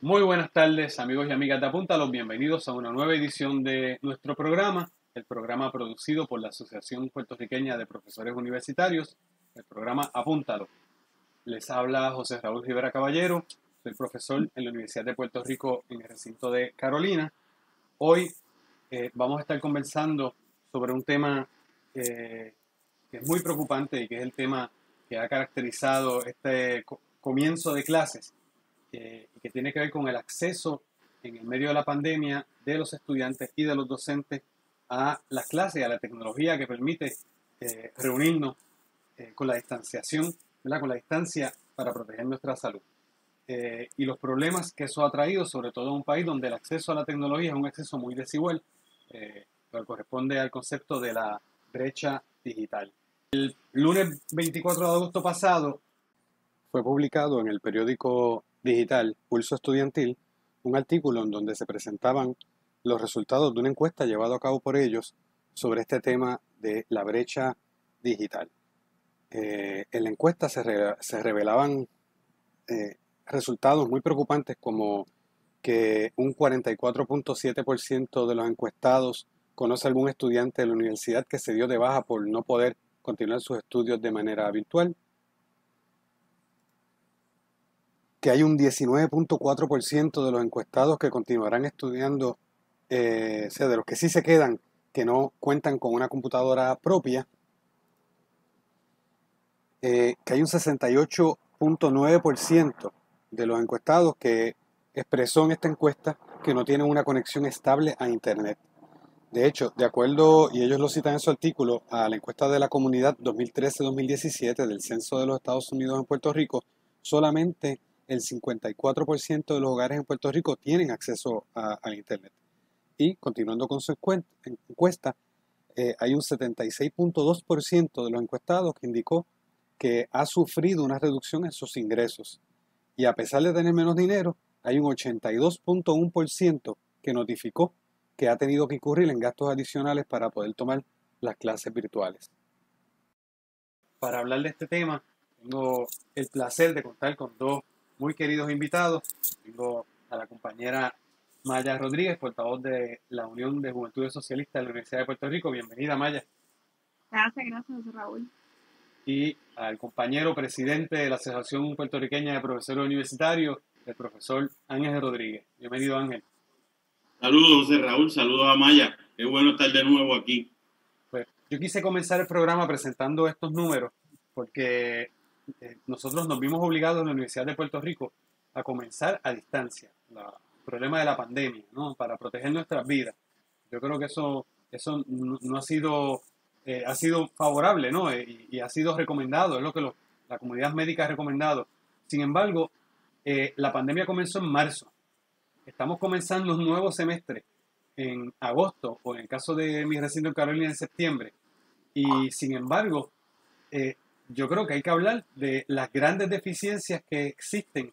Muy buenas tardes, amigos y amigas de Apúntalos. Bienvenidos a una nueva edición de nuestro programa, el programa producido por la Asociación Puertorriqueña de Profesores Universitarios, el programa Apúntalo. Les habla José Raúl Rivera Caballero, soy profesor en la Universidad de Puerto Rico en el recinto de Carolina. Hoy vamos a estar conversando sobre un tema que es muy preocupante y que es el tema que ha caracterizado este comienzo de clases y que tiene que ver con el acceso en el medio de la pandemia de los estudiantes y de los docentes a las clases y a la tecnología que permite reunirnos con la distanciación, ¿verdad? Con la distancia para proteger nuestra salud. Y los problemas que eso ha traído, sobre todo en un país donde el acceso a la tecnología es un acceso muy desigual, que corresponde al concepto de la brecha digital. El lunes 24 de agosto pasado fue publicado en el periódico digital Pulso Estudiantil un artículo en donde se presentaban los resultados de una encuesta llevada a cabo por ellos sobre este tema de la brecha digital. En la encuesta se revelaban resultados muy preocupantes, como que un 44.7% de los encuestados conoce a algún estudiante de la universidad que se dio de baja por no poder continuar sus estudios de manera virtual, que hay un 19.4% de los encuestados que continuarán estudiando, o sea, de los que sí se quedan, que no cuentan con una computadora propia, que hay un 68.9% de los encuestados que expresó en esta encuesta que no tienen una conexión estable a Internet. De hecho, de acuerdo, y ellos lo citan en su artículo, a la encuesta de la comunidad 2013-2017 del Censo de los Estados Unidos en Puerto Rico, solamente el 54% de los hogares en Puerto Rico tienen acceso al Internet. Y continuando con su encuesta, hay un 76.2% de los encuestados que indicó que ha sufrido una reducción en sus ingresos. Y a pesar de tener menos dinero, hay un 82.1% que notificó que ha tenido que incurrir en gastos adicionales para poder tomar las clases virtuales. Para hablar de este tema, tengo el placer de contar con dos muy queridos invitados. Tengo a la compañera Maya Rodríguez, portavoz de la Unión de Juventudes Socialistas de la Universidad de Puerto Rico. Bienvenida, Maya. Gracias, José Raúl. Y al compañero presidente de la Asociación Puertorriqueña de Profesores Universitarios, el profesor Ángel Rodríguez. Bienvenido, Ángel. Saludos, José Raúl, saludos a Maya. Qué bueno estar de nuevo aquí. Pues yo quise comenzar el programa presentando estos números porque nosotros nos vimos obligados en la Universidad de Puerto Rico a comenzar a distancia, el problema de la pandemia, ¿no? Para proteger nuestras vidas. Yo creo que eso no ha sido favorable, ¿no? Y ha sido recomendado, es lo que la comunidad médica ha recomendado. Sin embargo, la pandemia comenzó en marzo. Estamos comenzando un nuevo semestre en agosto, o en el caso de mi recinto en Carolina, en septiembre. Y sin embargo, yo creo que hay que hablar de las grandes deficiencias que existen,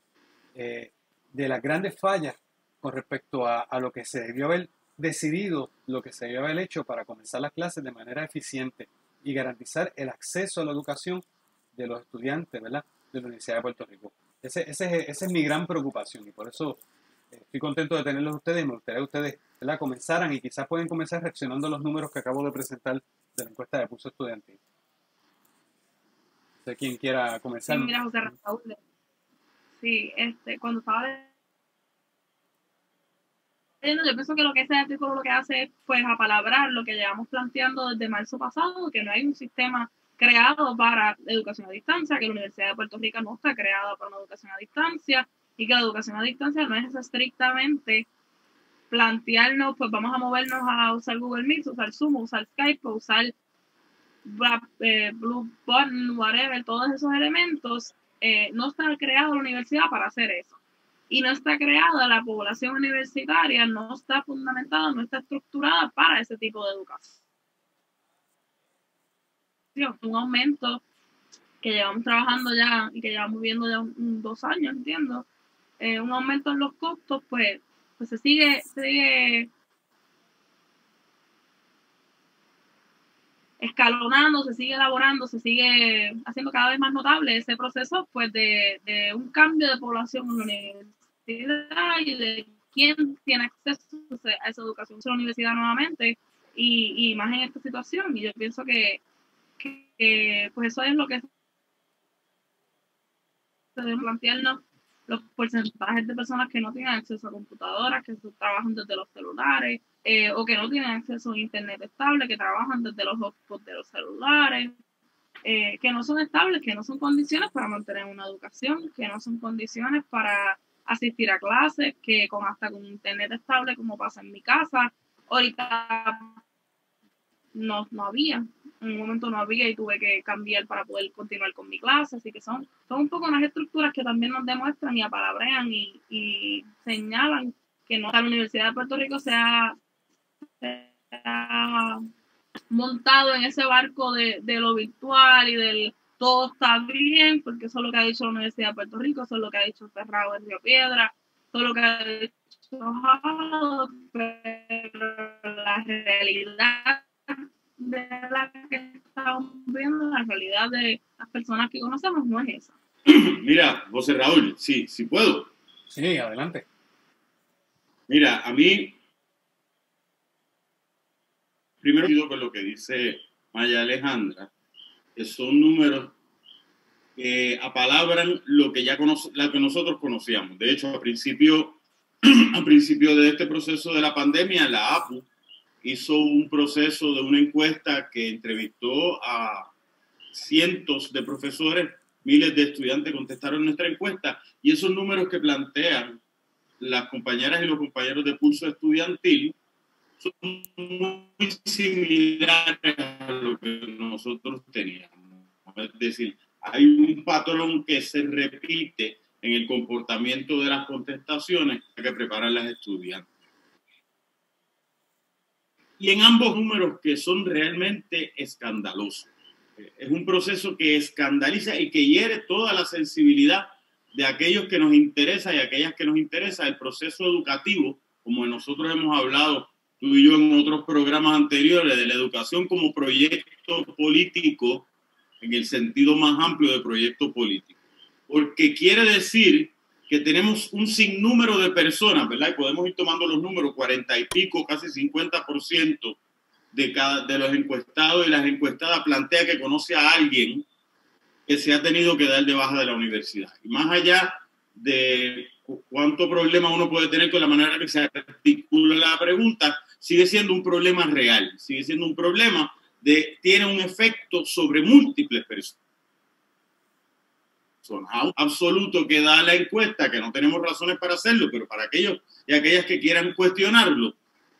de las grandes fallas con respecto a lo que se debió haber decidido, lo que se debió haber hecho para comenzar las clases de manera eficiente y garantizar el acceso a la educación de los estudiantes, ¿verdad?, de la Universidad de Puerto Rico. Esa es mi gran preocupación, y por eso estoy contento de tenerlos ustedes, y me gustaría que ustedes, ¿verdad?, comenzaran, y quizás pueden comenzar reaccionando a los números que acabo de presentar de la encuesta de Pulso Estudiantil. No sé quién quiera comenzar. Sí, mira, José Raúl. Sí, cuando estaba leyendo, yo pienso que lo que ese artículo lo que hace es pues apalabrar lo que llevamos planteando desde marzo pasado, que no hay un sistema creado para educación a distancia, que la Universidad de Puerto Rico no está creada para una educación a distancia, y que la educación a distancia no es estrictamente plantearnos, pues vamos a movernos a usar Google Meet, usar Zoom, usar Skype, usar Blue Button, whatever, todos esos elementos. No está creada la universidad para hacer eso. Y no está creada la población universitaria, no está fundamentada, no está estructurada para ese tipo de educación. Un aumento que llevamos trabajando ya y que llevamos viendo ya 2 años, entiendo. Un aumento en los costos, pues se sigue escalonando, se sigue elaborando, se sigue haciendo cada vez más notable ese proceso, pues de un cambio de población en la universidad. y de quién tiene acceso a esa educación en la universidad nuevamente y más en esta situación. Y yo pienso que pues eso es lo que se debe plantearnos, los porcentajes de personas que no tienen acceso a computadoras, que trabajan desde los celulares, o que no tienen acceso a internet estable, que trabajan desde los hotspots de los celulares, que no son estables, que no son condiciones para mantener una educación, que no son condiciones para asistir a clases, que hasta con internet estable, como pasa en mi casa, ahorita no había. En un momento no había y tuve que cambiar para poder continuar con mi clase, así que son un poco unas estructuras que también nos demuestran y apalabrean y señalan que no, la Universidad de Puerto Rico se ha montado en ese barco de lo virtual y del todo está bien, porque eso es lo que ha dicho la Universidad de Puerto Rico, eso es lo que ha dicho Ferrao en Río Piedra, todo lo que ha dicho Jado, pero la realidad de la que estamos viendo, la realidad de las personas que conocemos no es esa. Mira, José Raúl, sí puedo. Sí, adelante. Mira, a mí, primero con lo que dice Maya Alejandra, que son números que apalabran lo que ya la que nosotros conocíamos. De hecho, al principio de este proceso de la pandemia, la APU hizo un proceso de una encuesta que entrevistó a cientos de profesores, miles de estudiantes contestaron nuestra encuesta, y esos números que plantean las compañeras y los compañeros de Pulso Estudiantil son muy similares a lo que nosotros teníamos. Es decir, hay un patrón que se repite en el comportamiento de las contestaciones que preparan las estudiantes. Y en ambos números que son realmente escandalosos. Es un proceso que escandaliza y que hiere toda la sensibilidad de aquellos que nos interesa y aquellas que nos interesa el proceso educativo, como nosotros hemos hablado tú y yo en otros programas anteriores, de la educación como proyecto político en el sentido más amplio de proyecto político. Porque quiere decir que tenemos un sinnúmero de personas, ¿verdad? Y podemos ir tomando los números, 40 y pico, casi 50% de los encuestados y las encuestadas plantea que conoce a alguien que se ha tenido que dar de baja de la universidad. Y más allá de cuánto problema uno puede tener con la manera que se articula la pregunta, sigue siendo un problema real, sigue siendo un problema tiene un efecto sobre múltiples personas. Absoluto que da la encuesta, que no tenemos razones para hacerlo, pero para aquellos y aquellas que quieran cuestionarlo,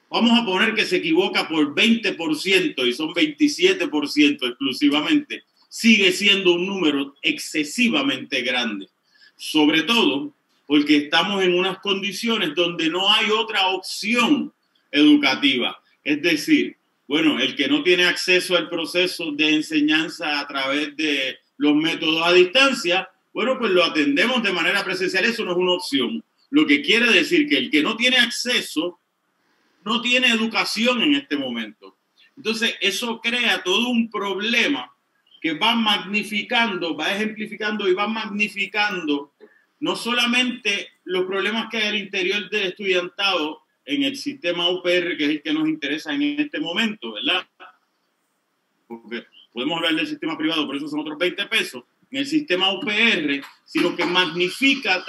vamos a poner que se equivoca por 20% y son 27% exclusivamente. Sigue siendo un número excesivamente grande. Sobre todo porque estamos en unas condiciones donde no hay otra opción educativa. Es decir, bueno, el que no tiene acceso al proceso de enseñanza a través de los métodos a distancia, bueno, pues lo atendemos de manera presencial. Eso no es una opción. Lo que quiere decir que el que no tiene acceso no tiene educación en este momento. Entonces, eso crea todo un problema que va magnificando, va ejemplificando y va magnificando no solamente los problemas que hay al interior del estudiantado en el sistema UPR, que es el que nos interesa en este momento, ¿verdad? Porque podemos hablar del sistema privado, pero eso son otros 20 pesos. En el sistema UPR, sino que magnifica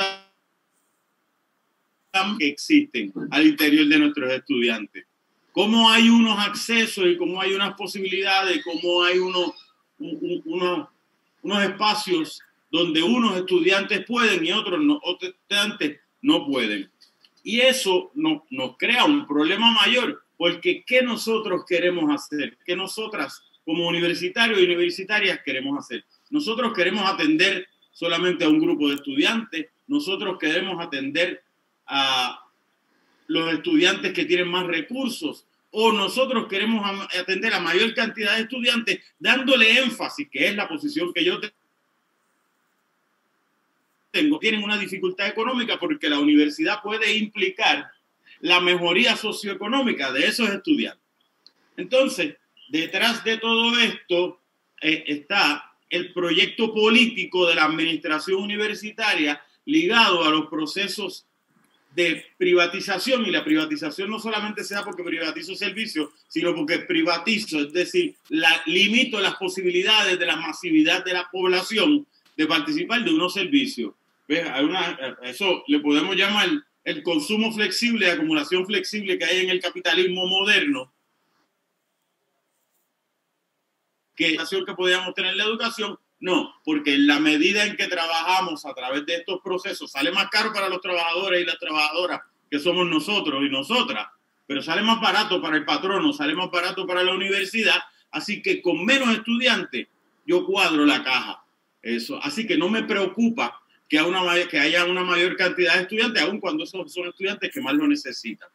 que existen al interior de nuestros estudiantes. Cómo hay unos accesos y cómo hay unas posibilidades, cómo hay unos espacios donde unos estudiantes pueden y otros estudiantes no pueden. Y eso nos crea un problema mayor, porque ¿qué nosotros queremos hacer? ¿Qué nosotras como universitarios y universitarias queremos hacer? Nosotros queremos atender solamente a un grupo de estudiantes, nosotros queremos atender a los estudiantes que tienen más recursos, o nosotros queremos atender a mayor cantidad de estudiantes dándole énfasis, que es la posición que yo tengo, tienen una dificultad económica porque la universidad puede implicar la mejoría socioeconómica de esos estudiantes. Entonces, detrás de todo esto está el proyecto político de la administración universitaria ligado a los procesos de privatización, y la privatización no solamente se da porque privatizo servicios, sino porque privatizo, es decir, limito las posibilidades de la masividad de la población de participar de unos servicios. ¿Ves? Eso le podemos llamar el consumo flexible, acumulación flexible que hay en el capitalismo moderno, que podíamos tener en la educación. No, porque en la medida en que trabajamos a través de estos procesos, sale más caro para los trabajadores y las trabajadoras, que somos nosotros y nosotras, pero sale más barato para el patrono, sale más barato para la universidad, así que con menos estudiantes yo cuadro la caja. Eso. Así que no me preocupa que haya una mayor cantidad de estudiantes, aun cuando son estudiantes que más lo necesitan.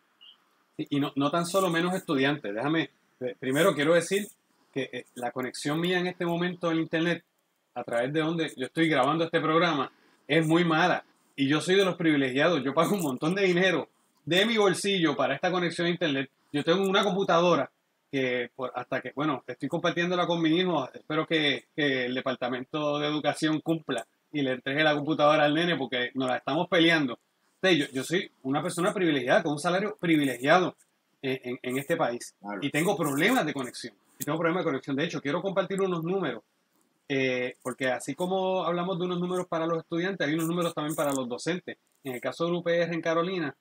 Y no tan solo menos estudiantes. Primero quiero decir que la conexión mía en este momento en Internet, a través de donde yo estoy grabando este programa, es muy mala. Y yo soy de los privilegiados. Yo pago un montón de dinero de mi bolsillo para esta conexión a Internet. Yo tengo una computadora que estoy compartiéndola con mi hijo. Espero que el Departamento de Educación cumpla y le entregue la computadora al nene, porque nos la estamos peleando. Entonces, yo soy una persona privilegiada, con un salario privilegiado en este país. Claro. Y tengo problemas de conexión. De hecho, quiero compartir unos números. Porque así como hablamos de unos números para los estudiantes, hay unos números también para los docentes. En el caso de UPR en Carolina,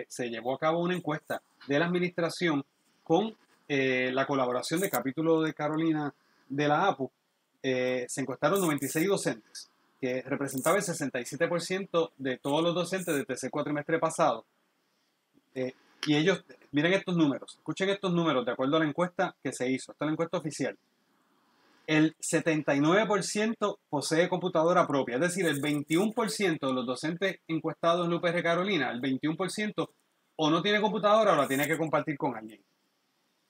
se llevó a cabo una encuesta de la administración con la colaboración del capítulo de Carolina de la APU. Se encuestaron 96 docentes, que representaba el 67% de todos los docentes del tercer cuatrimestre pasado. Y ellos, miren estos números, escuchen estos números de acuerdo a la encuesta que se hizo. Esta es la encuesta oficial. El 79% posee computadora propia, es decir, el 21% de los docentes encuestados en la UPR Carolina, el 21% o no tiene computadora o la tiene que compartir con alguien.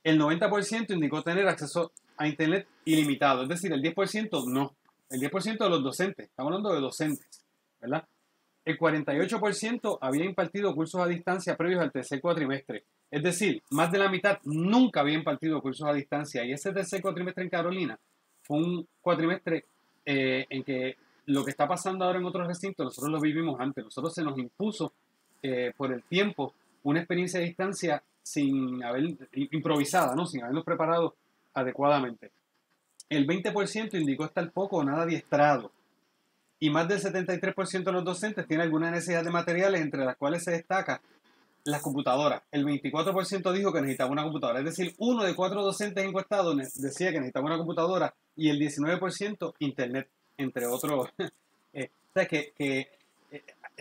El 90% indicó tener acceso a Internet ilimitado, es decir, el 10% no. El 10% de los docentes, estamos hablando de docentes, ¿verdad? El 48% había impartido cursos a distancia previos al tercer cuatrimestre. Es decir, más de la mitad nunca había impartido cursos a distancia. Y ese tercer cuatrimestre en Carolina fue un cuatrimestre en que lo que está pasando ahora en otros recintos, nosotros lo vivimos antes. Nosotros se nos impuso por el tiempo una experiencia de distancia improvisada, ¿no? Sin habernos preparado adecuadamente. El 20% indicó estar poco o nada adiestrado. Y más del 73% de los docentes tiene alguna necesidad de materiales, entre las cuales se destaca las computadoras. El 24% dijo que necesitaba una computadora. Es decir, 1 de 4 docentes encuestados decía que necesitaba una computadora y el 19% Internet, entre otros. O sea,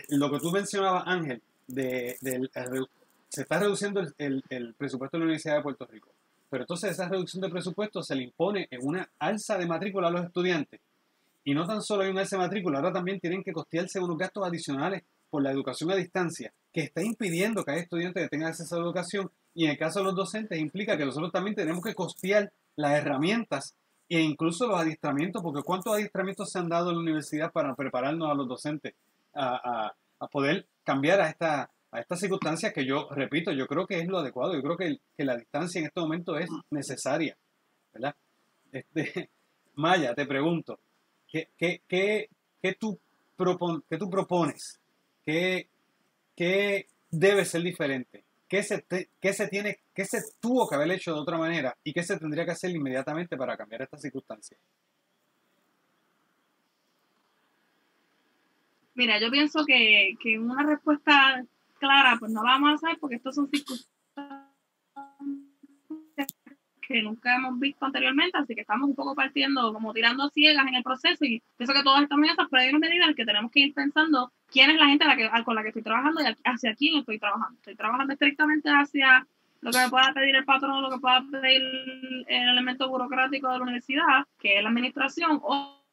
lo que tú mencionabas, Ángel, se está reduciendo el presupuesto de la Universidad de Puerto Rico. Pero entonces esa reducción de presupuesto se le impone en una alza de matrícula a los estudiantes. Y no tan solo hay un alza de matrícula, ahora también tienen que costearse unos gastos adicionales por la educación a distancia, que está impidiendo que haya estudiantes que tengan acceso a la educación, y en el caso de los docentes implica que nosotros también tenemos que costear las herramientas e incluso los adiestramientos, porque ¿cuántos adiestramientos se han dado en la universidad para prepararnos a los docentes a poder cambiar a estas circunstancias que yo, repito, yo creo que es lo adecuado? Yo creo que la distancia en este momento es necesaria, ¿verdad? Maya, te pregunto, ¿qué tú propones? ¿Qué debe ser diferente? ¿Qué se tuvo que haber hecho de otra manera? ¿Y qué se tendría que hacer inmediatamente para cambiar estas circunstancias? Mira, yo pienso que una respuesta clara pues no la vamos a hacer, porque estas son circunstancias que nunca hemos visto anteriormente, así que estamos un poco partiendo, como tirando ciegas en el proceso, y pienso que todos estamos en esas, pero hay una medida en que tenemos que ir pensando quién es la gente con la que estoy trabajando y hacia quién estoy trabajando. Estoy trabajando estrictamente hacia lo que me pueda pedir el patrón, lo que pueda pedir el elemento burocrático de la universidad, que es la administración, o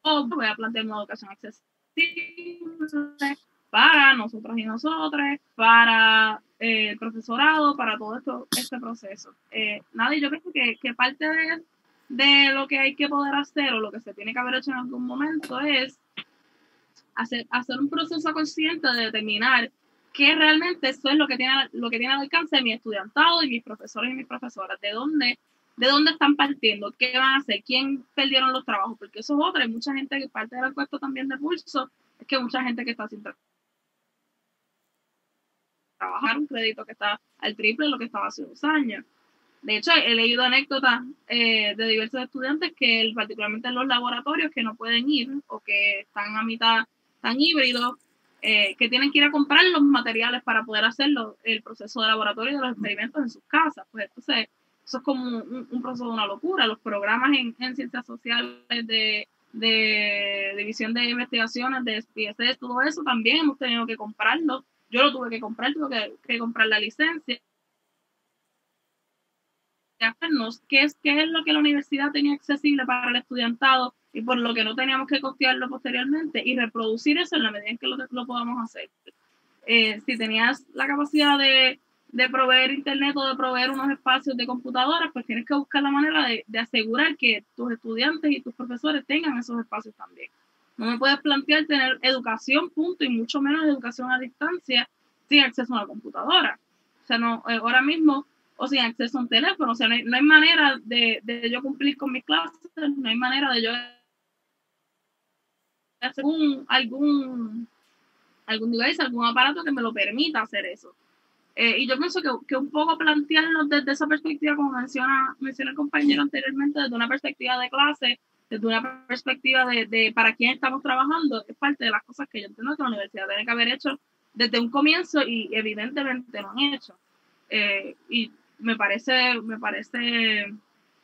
voy a plantear una educación accesible para nosotros y nosotras, para el profesorado, para todo este proceso. Nada, y yo creo que parte de lo que hay que poder hacer, o lo que se tiene que haber hecho en algún momento, es hacer un proceso consciente de determinar qué realmente eso es lo que tiene al alcance de mi estudiantado y mis profesores y mis profesoras, de dónde están partiendo, qué van a hacer, quién perdieron los trabajos, porque eso es otra. Hay mucha gente que parte del encuesta también de Pulso, es que mucha gente que está sin trabajo trabajar un crédito que está al triple de lo que estaba hace 2 años. De hecho, he leído anécdotas de diversos estudiantes que, particularmente en los laboratorios, que no pueden ir o que están a mitad, están híbridos, que tienen que ir a comprar los materiales para poder hacerlo, el proceso de laboratorio de los experimentos en sus casas. Pues entonces, eso es como un proceso de una locura. Los programas en ciencias sociales de división de investigaciones, de SPSS, todo eso también hemos tenido que comprarlo. Yo lo tuve que comprar, tuve que comprar la licencia. ¿Qué es lo que la universidad tenía accesible para el estudiantado y por lo que no teníamos que costearlo posteriormente y reproducir eso en la medida en que lo podamos hacer? Si tenías la capacidad de proveer internet o de proveer unos espacios de computadoras, pues tienes que buscar la manera de asegurar que tus estudiantes y tus profesores tengan esos espacios también. No me puedes plantear tener educación, punto, y mucho menos educación a distancia sin acceso a una computadora. O sea, no, ahora mismo, o sin acceso a un teléfono, o sea, no hay manera de yo cumplir con mis clases, no hay manera de yo hacer algún device, algún aparato que me lo permita hacer eso. Y yo pienso que un poco plantearnos desde esa perspectiva, como menciona el compañero anteriormente, desde una perspectiva de clase, desde una perspectiva de para quién estamos trabajando, es parte de las cosas que yo entiendo que la universidad tiene que haber hecho desde un comienzo y evidentemente no han hecho. Y me parece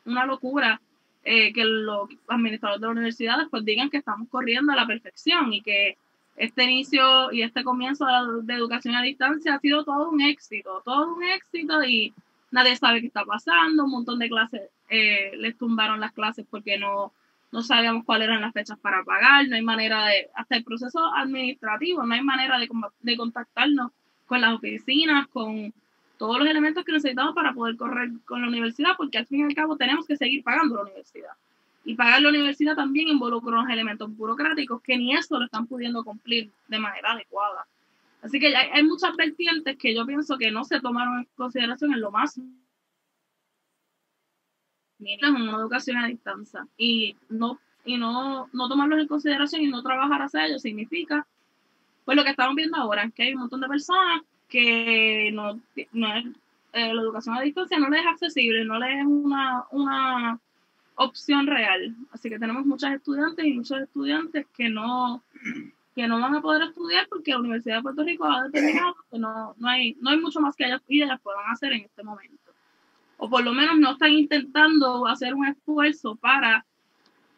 una locura que los administradores de la universidad después digan que estamos corriendo a la perfección y que este inicio y este comienzo de educación a distancia ha sido todo un éxito y nadie sabe qué está pasando, un montón de clases les tumbaron las clases porque no sabíamos cuáles eran las fechas para pagar, no hay manera hasta el proceso administrativo, no hay manera de contactarnos con las oficinas, con todos los elementos que necesitamos para poder correr con la universidad, porque al fin y al cabo tenemos que seguir pagando la universidad. Y pagar la universidad también involucra unos elementos burocráticos que ni eso lo están pudiendo cumplir de manera adecuada. Así que hay muchas vertientes que yo pienso que no se tomaron en consideración en lo más en una educación a distancia. Y no tomarlos en consideración y no trabajar hacia ello significa, pues lo que estamos viendo ahora, que hay un montón de personas que no es, la educación a distancia no les es accesible, no les es una opción real. Así que tenemos muchos estudiantes que no van a poder estudiar porque la Universidad de Puerto Rico ha determinado que no hay mucho más que ellas puedan hacer en este momento. O por lo menos no están intentando hacer un esfuerzo para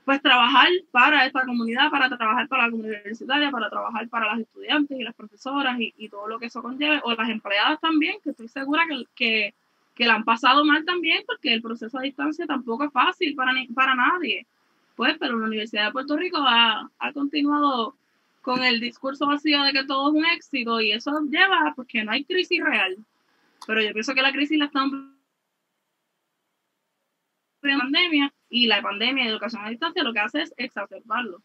pues trabajar para esta comunidad, para trabajar para la comunidad universitaria, para trabajar para las estudiantes y las profesoras y todo lo que eso conlleve, o las empleadas también, que estoy segura que la han pasado mal también, porque el proceso a distancia tampoco es fácil para nadie. Pues, pero la Universidad de Puerto Rico ha continuado con el discurso vacío de que todo es un éxito y eso lleva pues que no hay crisis real. Pero yo pienso que la crisis la están pandemia y la pandemia de educación a distancia lo que hace es exacerbarlo.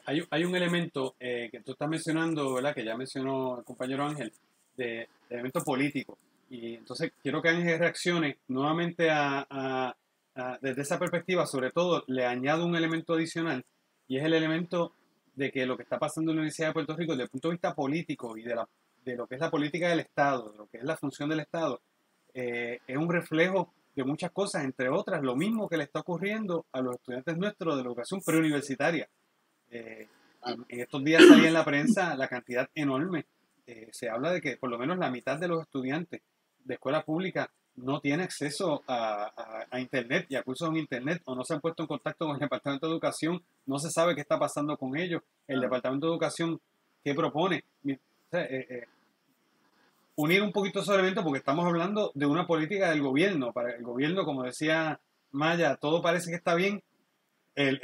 Hay un elemento que tú estás mencionando, ¿verdad? Que ya mencionó el compañero Ángel, de elemento político. Y entonces quiero que Ángel reaccione nuevamente desde esa perspectiva. Sobre todo le añado un elemento adicional y es el elemento de que lo que está pasando en la Universidad de Puerto Rico desde el punto de vista político y de lo que es la política del Estado, de lo que es la función del Estado, es un reflejo de muchas cosas, entre otras, lo mismo que le está ocurriendo a los estudiantes nuestros de la educación preuniversitaria. En estos días salía en la prensa la cantidad enorme. Se habla de que por lo menos la mitad de los estudiantes de escuela pública no tiene acceso a Internet y a cursos en Internet o no se han puesto en contacto con el Departamento de Educación, no se sabe qué está pasando con ellos. El Departamento de Educación, ¿qué propone? Unir un poquito esos elementos porque estamos hablando de una política del gobierno. Para el gobierno, como decía Maya, todo parece que está bien. El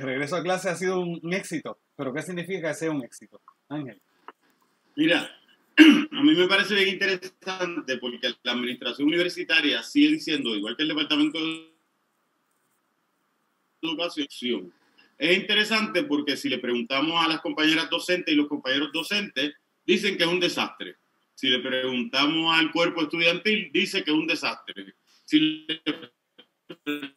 regreso a clase ha sido un éxito. ¿Pero qué significa que sea un éxito? Ángel. Mira, a mí me parece bien interesante porque la administración universitaria sigue diciendo, igual que el Departamento de Educación, es interesante porque si le preguntamos a las compañeras docentes y los compañeros docentes, dicen que es un desastre. Si le preguntamos al cuerpo estudiantil, dice que es un desastre. Si le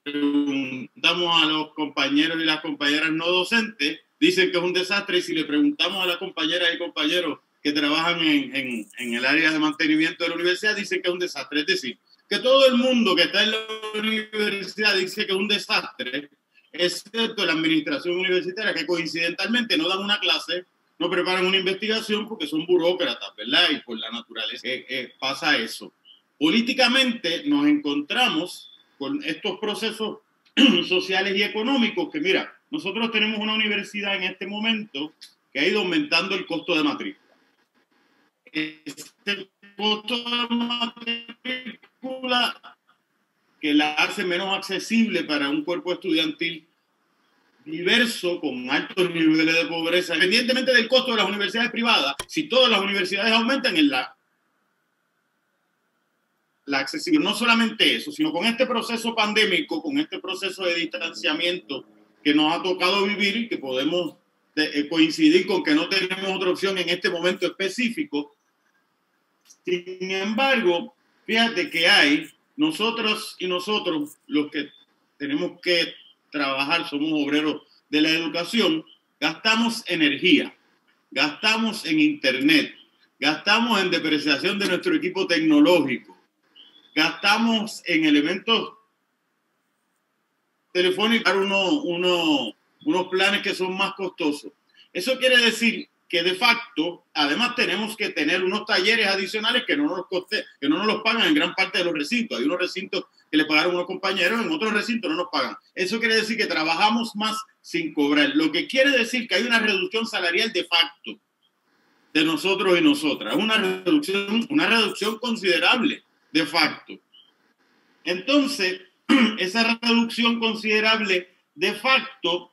preguntamos a los compañeros y las compañeras no docentes, dicen que es un desastre. Y si le preguntamos a las compañeras y compañeros que trabajan en el área de mantenimiento de la universidad dicen que es un desastre. Es decir, que todo el mundo que está en la universidad dice que es un desastre, excepto la administración universitaria, que coincidentalmente no dan una clase, no preparan una investigación porque son burócratas, ¿verdad? Y por la naturaleza pasa eso. Políticamente nos encontramos con estos procesos sociales y económicos que, mira, nosotros tenemos una universidad en este momento que ha ido aumentando el costo de matrícula. Este costo de matrícula que la hace menos accesible para un cuerpo estudiantil diverso, con altos niveles de pobreza, independientemente del costo de las universidades privadas. Si todas las universidades aumentan en la accesibilidad, no solamente eso, sino con este proceso pandémico, con este proceso de distanciamiento que nos ha tocado vivir y que podemos coincidir con que no tenemos otra opción en este momento específico. Sin embargo, fíjate que hay nosotros los que tenemos que trabajar, somos obreros de la educación, gastamos energía, gastamos en internet, gastamos en depreciación de nuestro equipo tecnológico, gastamos en elementos telefónicos, unos planes que son más costosos. Eso quiere decir que de facto, además tenemos que tener unos talleres adicionales que no nos los pagan en gran parte de los recintos. Hay unos recintos que le pagaron unos compañeros, en otros recintos no nos pagan. Eso quiere decir que trabajamos más sin cobrar, lo que quiere decir que hay una reducción salarial de facto de nosotros y nosotras, una reducción considerable de facto. Entonces, esa reducción considerable de facto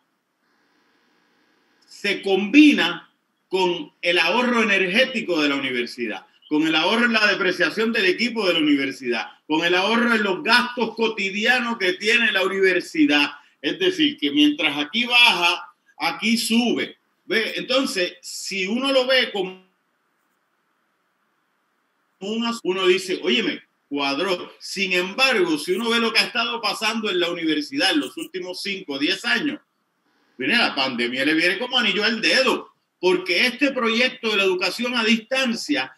se combina con el ahorro energético de la universidad, con el ahorro en la depreciación del equipo de la universidad, con el ahorro en los gastos cotidianos que tiene la universidad. Es decir, que mientras aquí baja, aquí sube. ¿Ve? Entonces, si uno lo ve como uno dice, óyeme, cuadró. Sin embargo, si uno ve lo que ha estado pasando en la universidad en los últimos 5 o 10 años, mira, la pandemia le viene como anillo al dedo, porque este proyecto de la educación a distancia,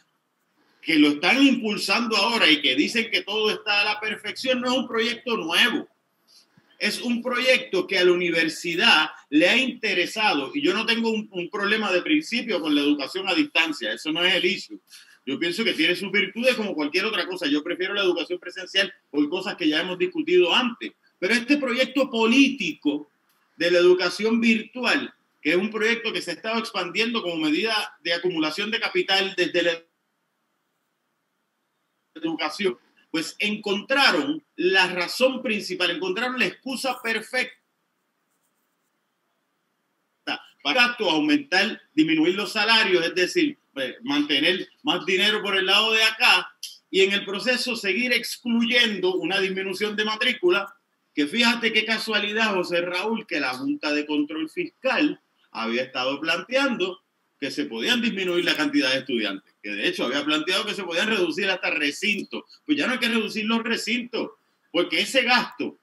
que lo están impulsando ahora y que dicen que todo está a la perfección, no es un proyecto nuevo. Es un proyecto que a la universidad le ha interesado, y yo no tengo un problema de principio con la educación a distancia, eso no es el issue. Yo pienso que tiene sus virtudes como cualquier otra cosa. Yo prefiero la educación presencial por cosas que ya hemos discutido antes. Pero este proyecto político de la educación virtual, que es un proyecto que se ha estado expandiendo como medida de acumulación de capital desde la educación, pues encontraron la razón principal, encontraron la excusa perfecta para aumentar, disminuir los salarios, es decir, mantener más dinero por el lado de acá y en el proceso seguir excluyendo una disminución de matrícula, que fíjate qué casualidad, José Raúl, que la Junta de Control Fiscal había estado planteando que se podían disminuir la cantidad de estudiantes, que de hecho había planteado que se podían reducir hasta recintos. Pues ya no hay que reducir los recintos, porque ese gasto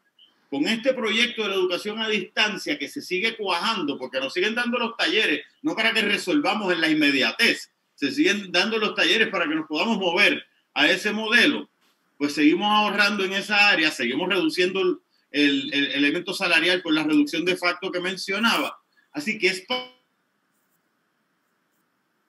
con este proyecto de la educación a distancia que se sigue cuajando, porque nos siguen dando los talleres, no para que resolvamos en la inmediatez, se siguen dando los talleres para que nos podamos mover a ese modelo, pues seguimos ahorrando en esa área, seguimos reduciendo el elemento salarial por la reducción de facto que mencionaba. Así que es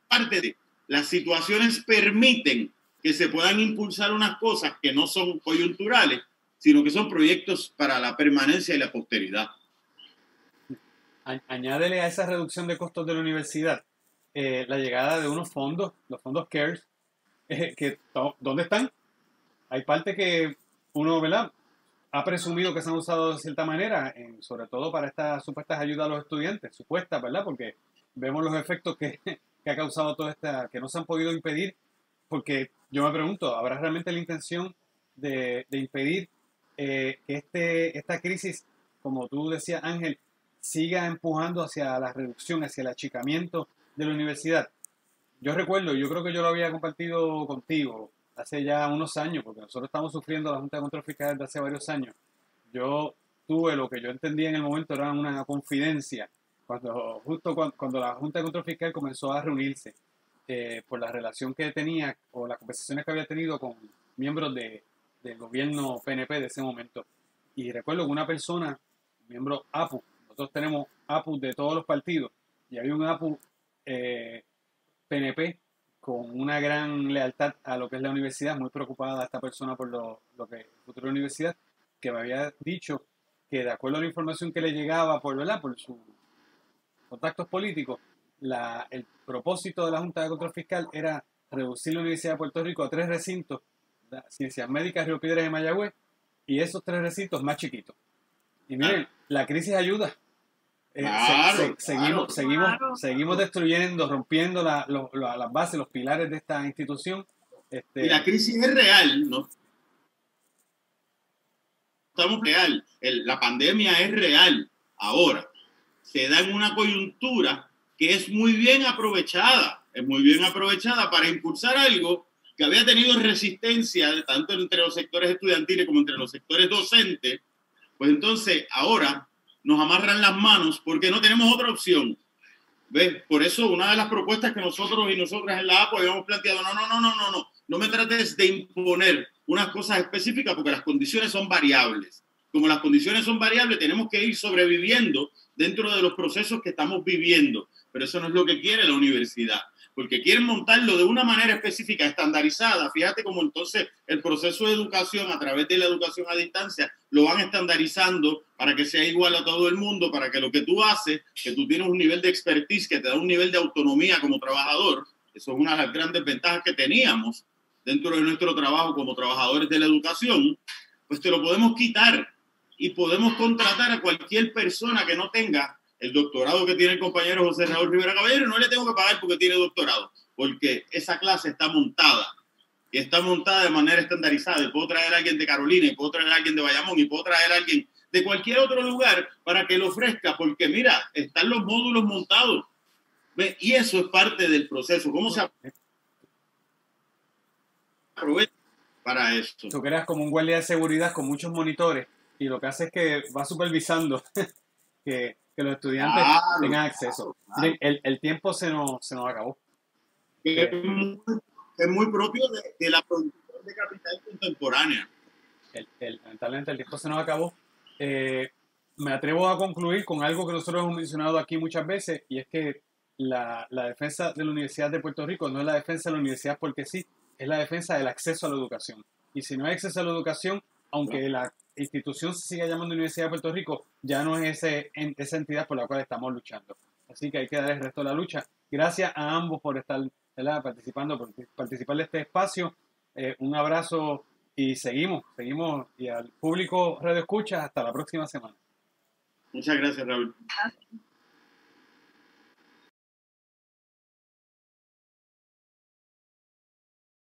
parte de las situaciones permiten que se puedan impulsar unas cosas que no son coyunturales, sino que son proyectos para la permanencia y la posteridad. Añádele a esa reducción de costos de la universidad la llegada de unos fondos, los fondos CARES, ¿dónde están? Hay parte que uno, ¿verdad?, ha presumido que se han usado de cierta manera, sobre todo para estas supuestas ayudas a los estudiantes, supuestas, ¿verdad? Porque vemos los efectos que ha causado toda esta, que no se han podido impedir, porque yo me pregunto, ¿habrá realmente la intención de impedir que esta crisis, como tú decías, Ángel, siga empujando hacia la reducción, hacia el achicamiento de la universidad? Yo recuerdo, yo creo que yo lo había compartido contigo hace ya unos años, porque nosotros estamos sufriendo la Junta de Control Fiscal desde hace varios años. Yo tuve lo que yo entendía en el momento era una confidencia, cuando la Junta de Control Fiscal comenzó a reunirse, por la relación que tenía o las conversaciones que había tenido con miembros del gobierno PNP de ese momento. Y recuerdo que una persona, miembro APU, nosotros tenemos APU de todos los partidos, y había un APU PNP con una gran lealtad a lo que es la universidad, muy preocupada esta persona por lo que es el futuro de la universidad, que me había dicho que de acuerdo a la información que le llegaba por sus contactos políticos, el propósito de la Junta de Control Fiscal era reducir la Universidad de Puerto Rico a 3 recintos, Ciencias Médicas, Río Piedras y Mayagüez, y esos 3 recintos más chiquitos. Y miren, la crisis ayuda. Seguimos destruyendo, rompiendo las bases, los pilares de esta institución. Y la crisis es real, ¿no? Estamos real. La pandemia es real. Ahora, se da en una coyuntura que es muy bien aprovechada. Es muy bien aprovechada para impulsar algo que había tenido resistencia tanto entre los sectores estudiantiles como entre los sectores docentes. Pues entonces, ahora nos amarran las manos porque no tenemos otra opción. ¿Ves? Por eso una de las propuestas que nosotros y nosotras en la APO habíamos planteado, no me trates de imponer unas cosas específicas porque las condiciones son variables. Como las condiciones son variables, tenemos que ir sobreviviendo dentro de los procesos que estamos viviendo. Pero eso no es lo que quiere la universidad, porque quieren montarlo de una manera específica, estandarizada. Fíjate cómo entonces el proceso de educación a través de la educación a distancia lo van estandarizando para que sea igual a todo el mundo, para que lo que tú haces, que tú tienes un nivel de expertise, que te da un nivel de autonomía como trabajador, eso es una de las grandes ventajas que teníamos dentro de nuestro trabajo como trabajadores de la educación, pues te lo podemos quitar y podemos contratar a cualquier persona que no tenga el doctorado que tiene el compañero José Raúl Rivera Caballero. No le tengo que pagar porque tiene doctorado, porque esa clase está montada y está montada de manera estandarizada. Y puedo traer a alguien de Carolina, y puedo traer a alguien de Bayamón, y puedo traer a alguien de cualquier otro lugar para que lo ofrezca, porque mira, están los módulos montados. ¿Ve? Y eso es parte del proceso. ¿Cómo se aprovecha para eso? Tú creas como un guardia de seguridad con muchos monitores y lo que hace es que va supervisando que los estudiantes tengan acceso. Miren, el tiempo se nos acabó. Es muy propio de la producción de capital contemporánea. Lamentablemente el tiempo se nos acabó. Me atrevo a concluir con algo que nosotros hemos mencionado aquí muchas veces, y es que la defensa de la Universidad de Puerto Rico no es la defensa de la universidad porque sí, es la defensa del acceso a la educación. Y si no hay acceso a la educación, aunque la institución se siga llamando Universidad de Puerto Rico, ya no es esa entidad por la cual estamos luchando. Así que hay que dar el resto de la lucha. Gracias a ambos por estar participar de este espacio. Un abrazo y seguimos. Y al público Radio Escucha, hasta la próxima semana. Muchas gracias, Raúl. Gracias.